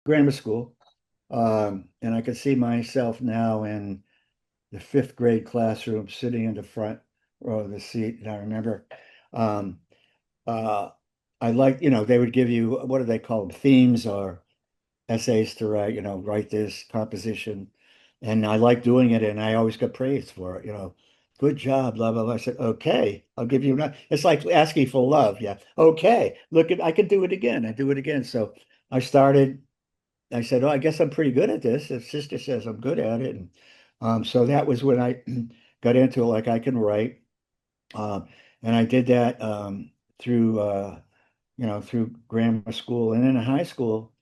grammar school. And I could see myself now in the fifth grade classroom sitting in the front row of the seat. And I remember um, uh, I like, they would give you, what do they call them, themes or essays to write, write this composition. And I like doing it. And I always got praised for it, good job, blah, blah, blah. I said, okay, I'll give you another. It's like asking for love. Yeah. Okay. Look at, I can do it again. I do it again. So I started, I said, oh, I guess I'm pretty good at this. If sister says I'm good at it. And so that was when I got into it, like I can write. Um, and I did that through, through grammar school. And then in high school,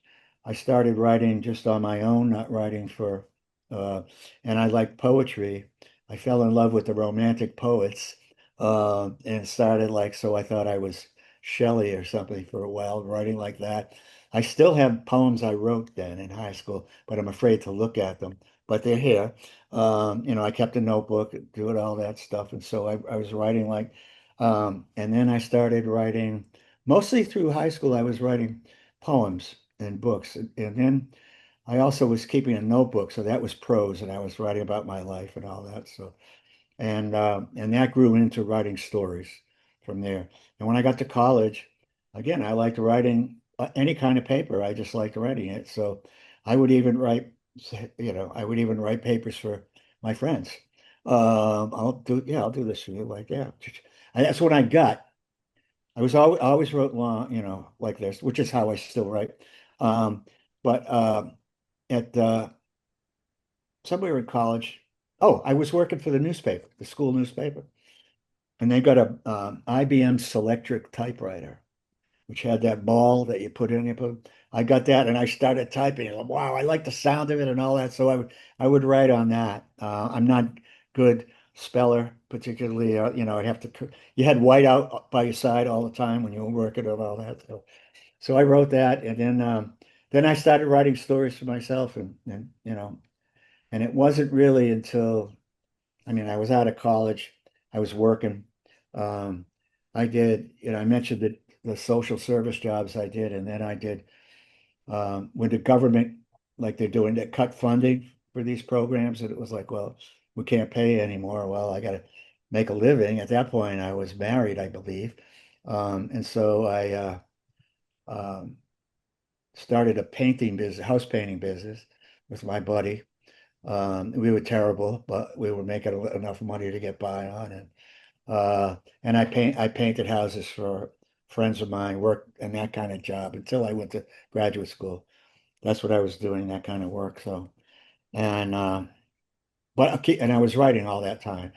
I started writing just on my own, not writing for, uh, and I like poetry. I fell in love with the romantic poets and started like, so I thought I was Shelley or something for a while, writing like that. I still have poems I wrote then in high school, but I'm afraid to look at them. But they're here. I kept a notebook, doing all that stuff. And so I was writing like, and then I started writing mostly through high school. I was writing poems and books. And then I also was keeping a notebook. So that was prose and I was writing about my life and all that. So, and that grew into writing stories from there. And when I got to college, again, I liked writing any kind of paper. I just liked writing it. So I would even write, I would even write papers for my friends. I'll do this for you. Like, yeah. And that's what I got. I always wrote long, like this, which is how I still write. Um, but at somewhere in college, oh, I was working for the newspaper, the school newspaper, and they got a IBM Selectric typewriter, which had that ball that you put in. I got that, and I started typing. And wow, I like the sound of it and all that. So I would write on that. I'm not good speller, particularly. I'd have to. You had white out by your side all the time when you were working and all that. So I wrote that, and then I started writing stories for myself, and it wasn't really until I mean I was out of college, I was working. Um, I did, I mentioned the social service jobs I did, and then I did when the government, like they're doing, they cut funding for these programs, and it was like, well, we can't pay anymore. Well, I got to make a living. At that point, I was married, I believe, and so I um, started a painting business, house painting business with my buddy. We were terrible, but we were making enough money to get by on it. And I painted houses for friends of mine, worked in that kind of job until I went to graduate school. That's what I was doing, that kind of work. So, and but okay, and I was writing all that time.